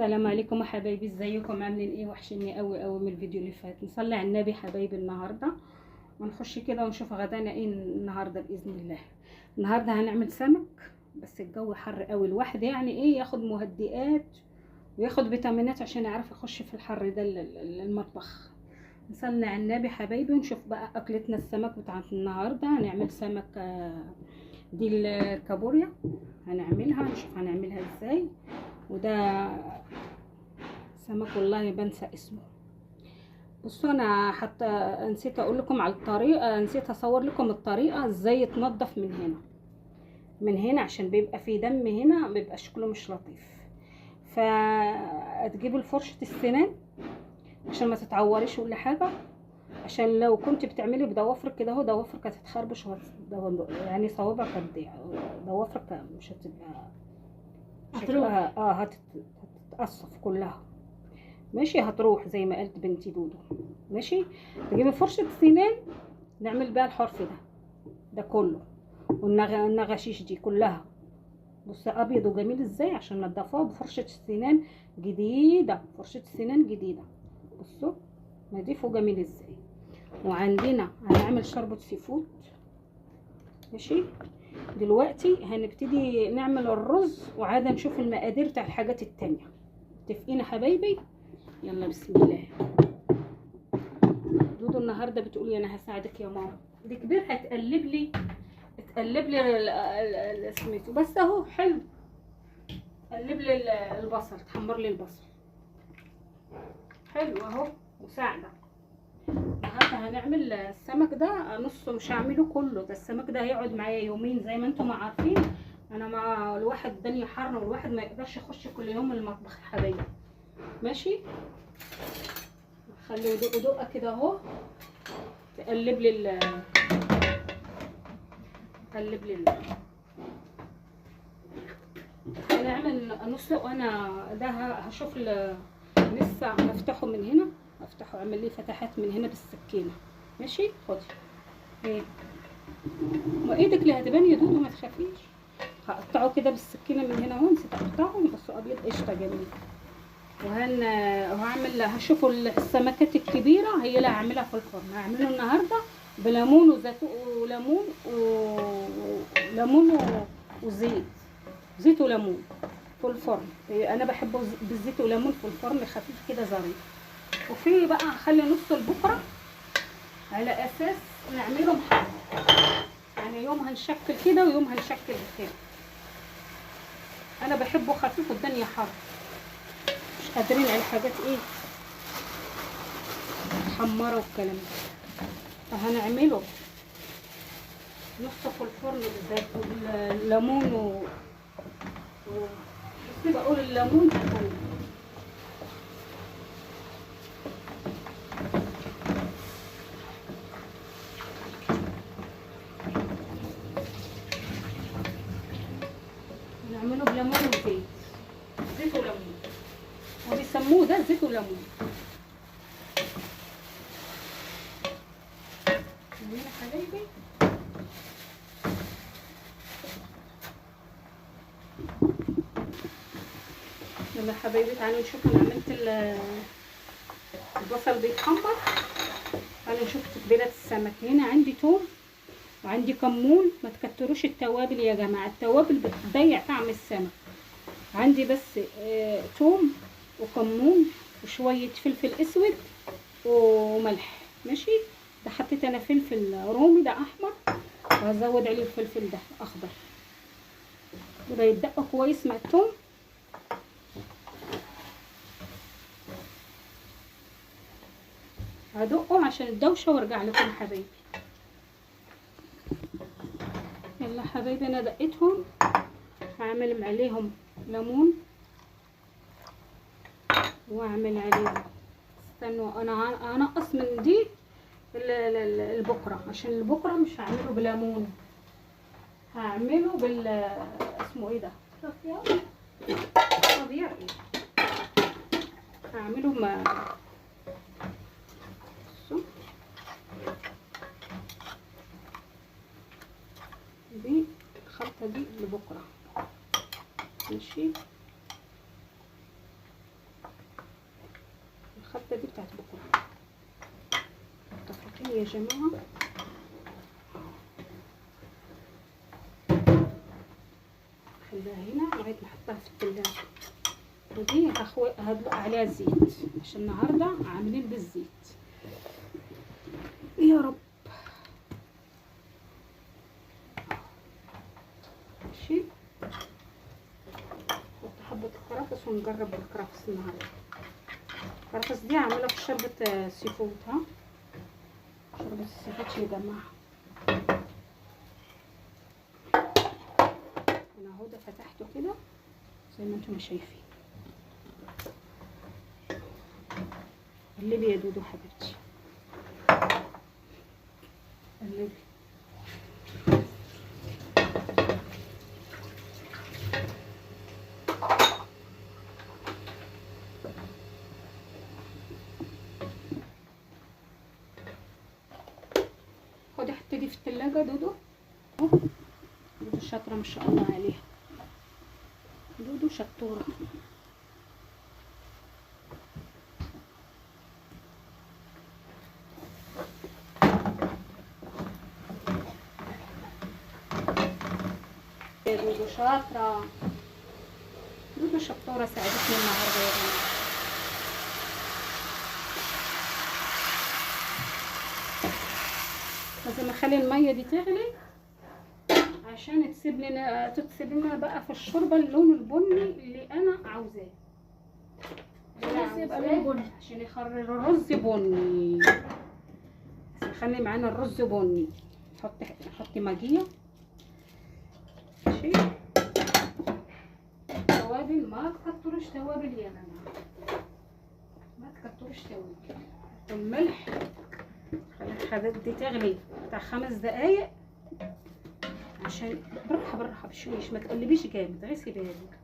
السلام عليكم يا حبايبي، ازيكم؟ عاملين ايه؟ وحشني قوي قوي من الفيديو اللي فات. نصلي على النبي حبايبي النهارده ونخش كده ونشوف غدانا ايه النهارده باذن الله. النهارده هنعمل سمك، بس الجو حر قوي، الواحد يعني ايه ياخد مهدئات وياخد فيتامينات عشان يعرف يخش في الحر ده المطبخ. نصلي على النبي حبايبي ونشوف بقى اكلتنا السمك بتاعت النهارده. هنعمل سمك دي الكابوريا، هنعملها نشوف هنعملها ازاي. وده سمك والله بنسى اسمه. بصوا انا حتى نسيت اقول لكم على الطريقه، نسيت اصور لكم الطريقه ازاي يتنضف من هنا عشان بيبقى فيه دم هنا، بيبقى شكله مش لطيف. فتجيبوا الفرشه السنان عشان ما تتعوريش ولا حاجه، عشان لو كنت بتعملي بضوافرك كده اهو ضوافرك هتتخربش يعني صوابعك هتضيع، ضوافرك مش هتبقى شكلها هتتقصف كلها. ماشي، هتروح زي ما قالت بنتي دودو. ماشي، تجيبي فرشه سنان نعمل بيها الحرف ده كله، والنغشيش دي كلها. بص ابيض وجميل ازاي عشان نضفوها بفرشه سنان جديده، فرشه سنان جديده. بصوا نضيفه جميل ازاي. وعندنا هنعمل شوربه سي فود. ماشي، دلوقتي هنبتدي نعمل الرز، وعاده نشوف المقادير بتاع الحاجات التانية. متفقين يا حبايبي؟ يلا بسم الله. دودو النهارده بتقولي انا هساعدك يا ماما، دي كبير هتقلب لي اسمته بس اهو حلو. قلب لي البصل، تحمر لي البصل حلو اهو مساعده. النهارده هنعمل السمك ده نصه، مش هعمله كله، ده السمك ده هيقعد معايا يومين زي ما انتم عارفين. انا مع الواحد الدنيا حر والواحد ما يقدرش يخش كل يوم المطبخ يا حبايبي. ماشي، خليه دقه كده اهو. تقلب لي هنعمل نسلق. وانا ده هشوف لسه هفتحه من هنا، هفتحه اعمل لي فتحات من هنا بالسكينه. ماشي، خدي ايه وايدك اللي هتبان يا دودو، ما تخافيش. هقطعه كده بالسكينه من هنا اهو، نسيت اقطعه بس ابيض قشطه جميل. وهعمل هشوفوا السمكات الكبيره هي اللي هعملها في الفرن. هعمله النهارده بليمون وزيتون وليمون وزيت، زيت وليمون في الفرن. انا بحبه بالزيت وليمون في الفرن، خفيف كده ظريف. وفي بقى هخلي نص لبكره على اساس نعمله محمر، يعني يوم هنشكل كده ويوم هنشكل كده. انا بحبه خفيف والدنيا حر، مش قادرين على الحاجات ايه محمره والكلام ده. فهنعمله نص في الفرن بالزيت والليمون بس بقول الليمون نعمله بليمون وزيت، زيت وليمون، وبيسموه ده زيت وليمون. يا حبايبي يلا حبايبي تعالوا نشوف انا عملت البصل بيتحمر. تعالوا نشوف تتبيله السمك. هنا عندي توم وعندي كمون. ما تكتروش التوابل يا جماعه، التوابل بتضيع طعم السمك. عندي بس توم وكمون وشويه فلفل اسود وملح. ماشي، ده حطيت انا فلفل رومي ده احمر، وهزود عليه الفلفل ده اخضر. وده يتدق كويس مع التوم. هدقهم عشان الدوشه وارجع لكم يا حبايبي. يلا حبايبي انا دقيتهم، هعمل عليهم ليمون واعمل عليهم، استنوا انا هنقص من دي البكره، عشان البكره مش هعمله بليمون، هعمله اسمه ايه ده طبيعي، هعمله دي الخلطه دي لبكره. ماشي، الخلطه دي بتاعت بكره. متفقين يا جماعه؟ خليها هنا لغايه ما احطها في الثلاجه. ودي هدلق عليها الزيت عشان النهارده عاملين بالزيت. يا رب. ماشي. حبه الكرفس ونجرب بالكرفس النهارده. الكرفس دي عامله في شوربه سي فود. ها، شوربه السي فود يا جماعه. انا اهو ده فتحته كده زي ما انتم شايفين. قلبي يا دودو حبيبتي، قلبي. خدي حطي دي في التلاجة دودو. دودو شاطرة ما شاء الله عليها. دودو شطورة. يا دودو شاطرة. دودو شطورة ساعدتني النهارده يا جماعة. لازم اخلي المية دي تغلي عشان تسيب لنا بقى في الشوربة اللون البني اللي انا عاوزاه. يبقى لون بني عشان يخرج الرز بني. خلي معانا الرز بني. حطي ماجيه. ماشي. توابل ما تكتروش توابل يا جماعه، ما تكتروش توابل. والملح خلي الحاجات دي تغلي بتاع 5 دقايق عشان بالراحه بشويش، ما تقلبيش جامد. غسي بالك.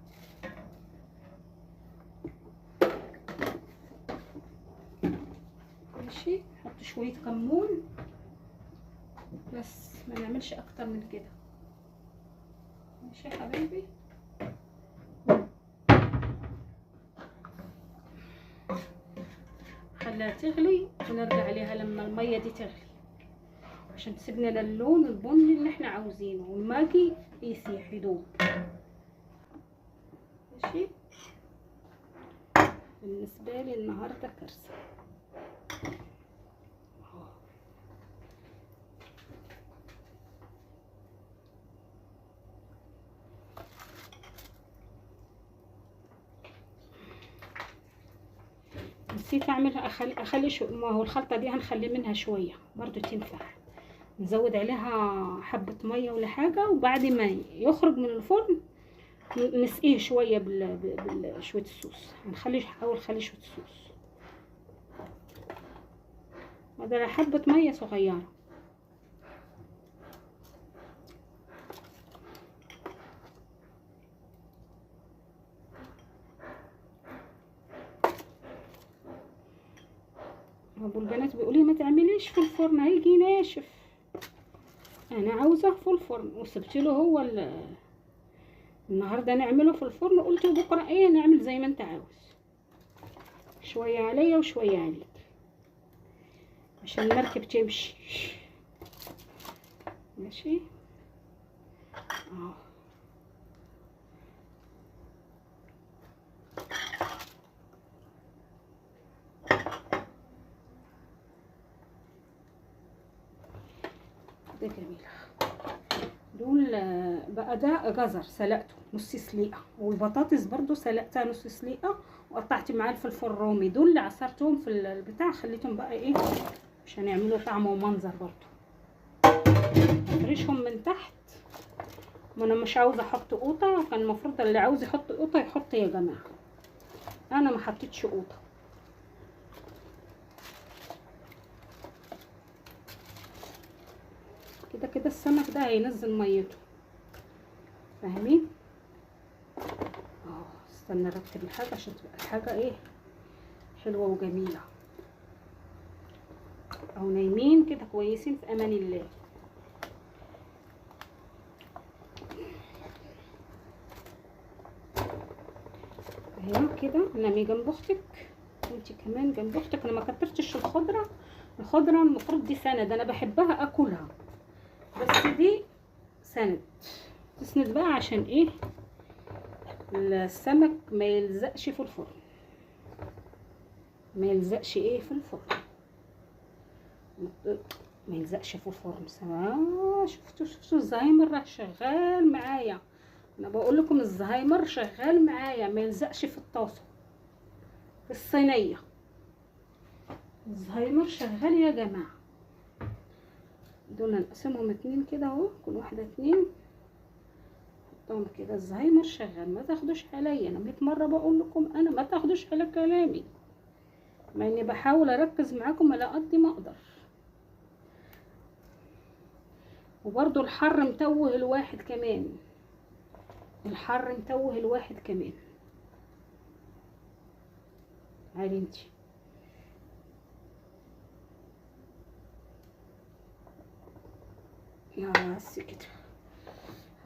ماشي. حط شويه كمون بس، ما نعملش اكتر من كده. ماشي يا حبايبي. خليها تغلي ونرجع عليها لما الميه دي تغلي عشان تسيبنا للون البني اللي احنا عاوزينه والماجي يسيح يدوب. ماشي. بالنسبه لي النهارده كارثه. نسيت اعمل اخلي ما هو الخلطه دي هنخلي منها شويه برضو تنفع. نزود عليها حبه ميه ولا حاجه، وبعد ما يخرج من الفرن نسقيه شويه بشويه الصوص. اول خلي شويه الصوص. هذا حبه ميه صغيره. ابو البنات بيقولي ما تعمليش في الفرن هيجي ناشف. انا عاوزاه في الفرن وسبت له هو النهارده نعمله في الفرن. قلت بكره ايه نعمل زي ما انت عاوز، شويه عليا وشويه عليك عشان المركب تمشي. ماشي. ده جميل. دول بقى ده جزر سلقته نص سليقه، والبطاطس برضو سلقتها نص سليقه وقطعت معاه الفلفل الرومي. دول اللي عصرتهم في البتاع، خليتهم بقى ايه عشان يعملوا طعم ومنظر برضو. افرشهم من تحت. ما انا مش عاوزه احط قوطه، كان المفروض اللي عاوز يحط قوطه يحط يا جماعه. انا ما حطيتش قوطه. كده كده السمك ده هينزل ميته، فاهمين؟ استنى ارتب الحاجه عشان تبقى الحاجه ايه حلوه وجميله. او نايمين كده كويسين في امان الله. اهي كده نامي جنب اختك وانتي كمان جنب اختك. انا ما كترتش الخضره. الخضره المفروض دي سند، انا بحبها اكلها، بس دي سند. تسند بقى عشان ايه؟ السمك ما يلزقش في الفرن، ما يلزقش ايه في الفرن، ما يلزقش في الفرن. شفتوا الزهايمر راه شغال معايا. انا بقول لكم الزهايمر شغال معايا، ما يلزقش في الطاسه في الصينيه. الزهايمر شغال يا جماعه. دول نقسمهم 2 كده اهو، كل واحده 2 حطهم كده. الزهايمر شغال، ما تاخدوش عليا. انا 100 مره بقول لكم انا ما تاخدوش على كلامي، مع اني بحاول اركز معاكم على قد ما اقدر. وبرضو الحر متوه الواحد كمان، الحر متوه الواحد كمان. عادي انتي يا بس كده.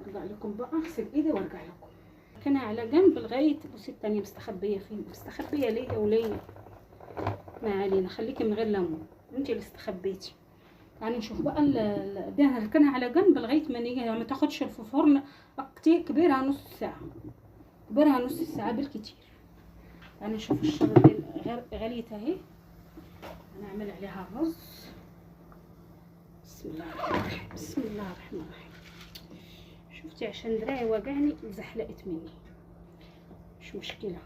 هرجع لكم بقى، اغسل ايدي وارجع لكم. كان على جنب لغايه. بصي التانية مستخبيه فين؟ مستخبيه ليا وليا. ما علينا، خليكي من غير ليمون، انتي اللي استخبيتي. تعالي نشوف بقى ده هركنها على جنب لغايه ما نيجي. ما تاخدش في الفرن كتير، كبيرها نص ساعه، كبيرها نص ساعه بالكتير. تعالي نشوف الشوربه دي غليت اهي. هنعمل عليها رز. بسم الله الرحمن الرحيم، بسم الله الرحمن الرحيم. شفتي عشان دراعي وجعني زحلقت مني، مش مشكله.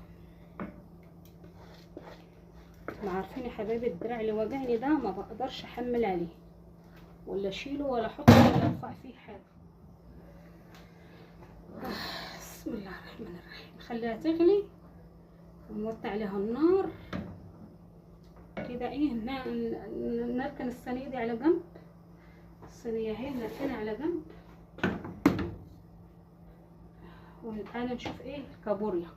ما عارفين يا حبايبي الدراع اللي وجعني ده ما بقدرش احمل عليه ولا اشيله ولا احطه ولا ارفع فيه حاجه. بسم الله الرحمن الرحيم. نخليها تغلي ونوطي عليها النار كده. ايه نركن الصينيه دي على جنب. الصينيه اهي نركنها على جنب. والان نشوف ايه الكابوريا.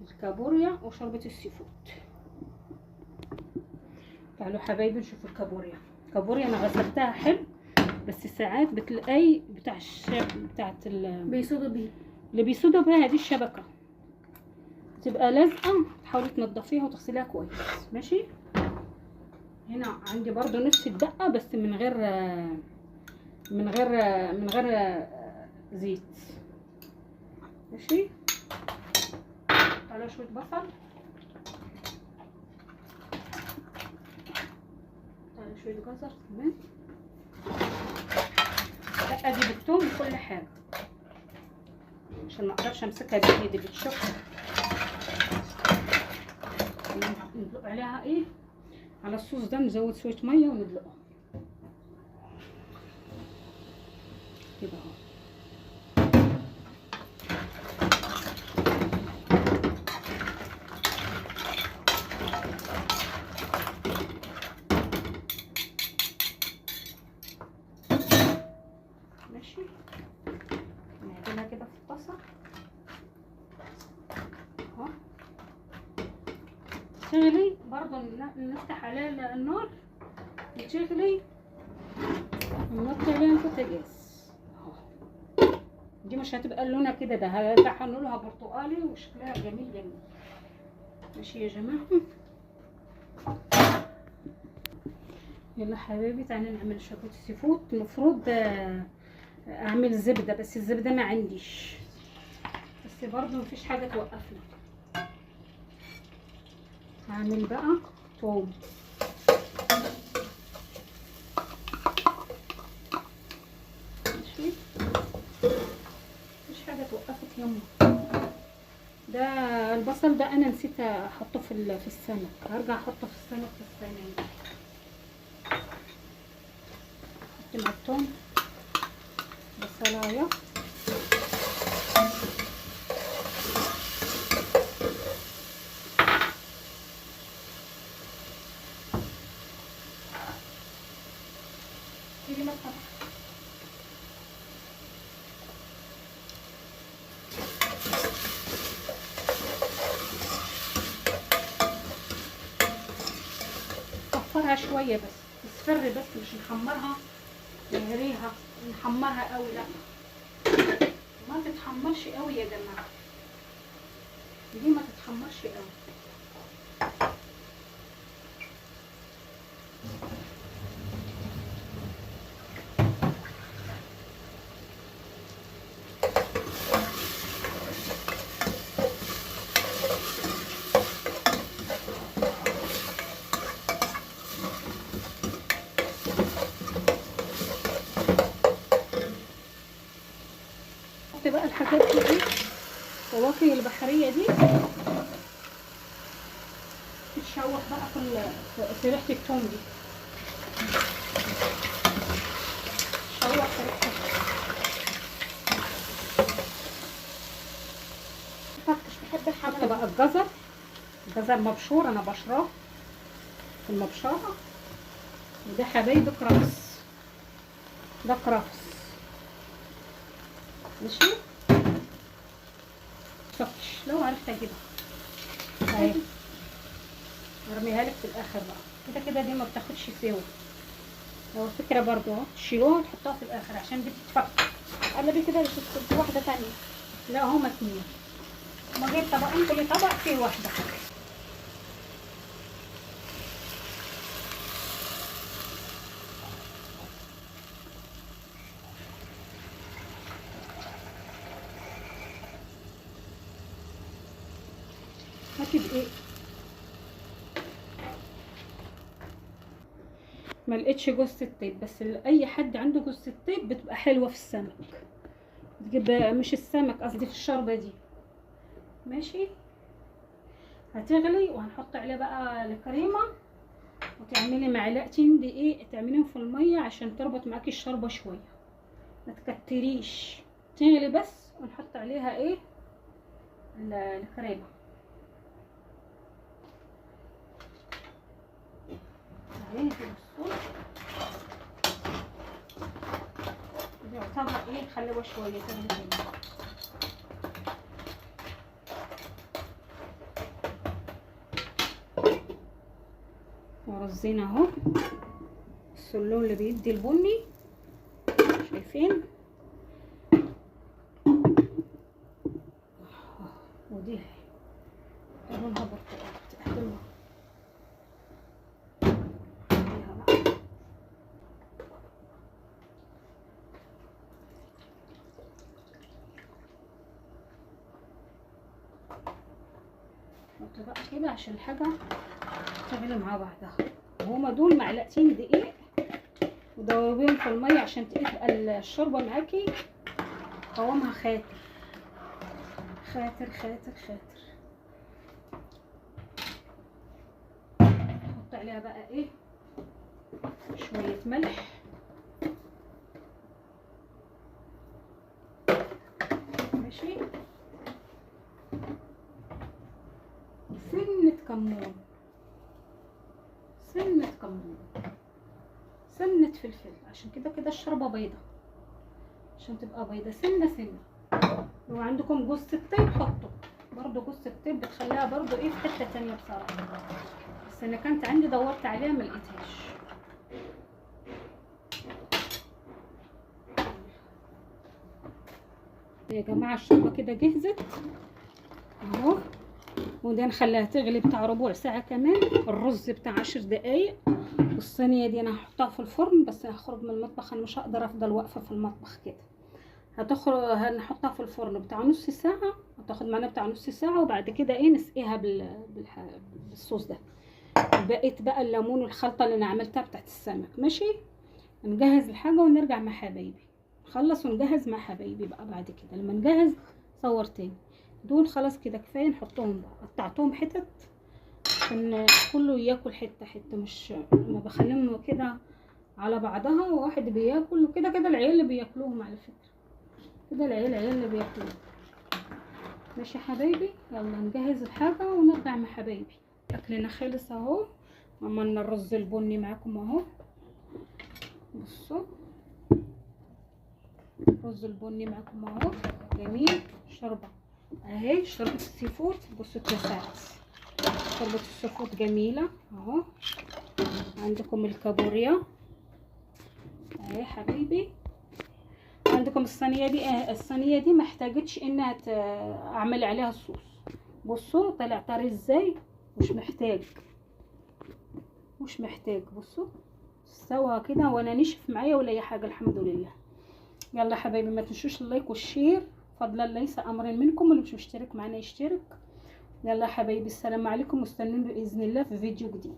الكابوريا وشوربه السي فود. تعالوا حبايبي نشوف الكابوريا. الكابوريا انا غسلتها حلو، بس ساعات بتلاقي بتاع بتاعت بيصودوا بيه، اللي بيصودوا بيها هذه الشبكه تبقى لازقه. تحاولي تنضفيها وتغسليها كويس. ماشي. هنا عندي برضو نفس الدقه بس من غير زيت. ماشي. تعالوا شويه بصل، تعالوا شويه جزر كمان. الدقه دي بالثوم وكل حاجه عشان ما اقدرش امسكها بايدي بتشوف. ندلق عليها ايه على الصوص ده، نزود شويه ميه وندلقه كده اهو. ماشي. نعملها كده في الطاسه اهو تغلي. برضه نفتح عليها النار تغلي ونوطي عليها البوتاجاز اهو. دي مش هتبقى لونها كده، ده هرجعها لونها برتقالي وشكلها جميل جميل. ماشي يا جماعه. يلا حبايبي تعالى نعمل شوربه السي فود. المفروض اعمل زبده بس الزبده ما عنديش، بس برضه مفيش حاجه توقفني. هعمل بقى توم. ماشي. مفيش حاجه توقفك يما. ده البصل ده انا نسيت احطه في السمك، هرجع احطه في السمك في الصينيه. احط مع التوم بصلايه تيجي مثلا. نصفرها شويه بس، تصفر بس مش نحمرها نهريها نحمرها قوي، لا ما تتحمرش قوي يا جماعه، دي ما تتحمرش قوي. هحط ايه الفواكه البحريه دي تتشوح بقى في ريحه التوم دي. تشوح في ريحه مش بحب الحمرا بقى. الجزر مبشور، انا بشراه في المبشره. وده حبايبي كرفس، ده كرفس ماشي. متفكش لو عرفت اجيبها اهي ارميها لك في الاخر بقى كده دي ما بتاخدش سوا. لو فكره برضو اهو تشيلوها وتحطوها في الاخر عشان بتتفك. قلبي كده في واحده تانية. لا هما اتنين، ما جايب طبقين، كل طبق فيه واحده. هاتي دقيق. ما لقيتش جوز الطيب، بس اي حد عنده جوز الطيب بتبقى حلوه في السمك. تجيب مش السمك قصدي، في الشوربه دي ماشي. هتغلي وهنحط عليها بقى الكريمه، وتعملي معلقتين دقيق تعمليهم في الميه عشان تربط معاكي الشوربه شويه، ما تكتريش، تغلي بس ونحط عليها ايه الكريمه اهي. بصوا يعتبر ايه خلوه شويه تغلي. ورزينا اهو السلون اللي بيدي البني، شايفين؟ ودي لونها برتقالي حلوه. نحط بقى كده عشان الحاجه تغلي مع بعضها. وهما دول معلقتين دقيق ودوبيهم في الميه عشان تبقى الشوربه معاكي قوامها خاتر خاتر خاتر خاتر. نحط عليها بقى ايه شويه ملح، ماشي، سنه كمون، سنه كمون، سنه فلفل، عشان كده الشوربه بيضه، عشان تبقى بيضه سنه سنه. لو عندكم جوز الطيب حطوا برضو جوز الطيب، بتخليها برضو ايه في حته تانية بصراحه، بس انا كانت عندي دورت عليها ما لقيتهاش. يا جماعه الشوربه كده جهزت اهو. وده نخليها تغلي بتاع ربع ساعه كمان. الرز بتاع 10 دقايق. والصينيه دي انا هحطها في الفرن، بس هخرج من المطبخ، انا مش هقدر افضل واقفه في المطبخ كده. هتخرج هنحطها في الفرن بتاع نص ساعه، هتاخد معانا بتاع نص ساعه، وبعد كده ايه نسقيها بالصوص ده. بقيت بقى الليمون والخلطه اللي انا عملتها بتاعت السمك ماشي. نجهز الحاجه ونرجع مع حبايبي، نخلص ونجهز مع حبايبي بقى. بعد كده لما نجهز صور تاني. دول خلاص كده كفايه، نحطهم بقى. قطعتهم حتت عشان كله ياكل حته حته، مش ما بخليهم كده على بعضها وواحد بياكل. وكده العيال اللي بياكلوهم على فكره، كده العيال اللي بياكلوهم ماشي يا حبايبي. يلا نجهز الحاجه ونرجع مع حبايبي. اكلنا خلص اهو. عملنا الرز البني معاكم اهو، بصوا الرز البني معاكم اهو جميل. شوربه اهي، شوربه السي فود. بصوا اتلسعت شوربه السي فود جميله اهو. عندكم الكابوريا اهي حبايبي. عندكم الصينيه دي، الصينيه دي محتاجتش انها اعمل عليها الصوص. بصوا طلع طري ازاي، مش محتاج. بصوا سوا كده، وانا نشف معايا ولا اي حاجه الحمد لله. يلا حبايبي ما تنسوش اللايك والشير، فضلا ليس امرا منكم. اللي مش مشترك معانا يشترك. يلا حبايبي السلام عليكم، واستنوني باذن الله في فيديو جديد.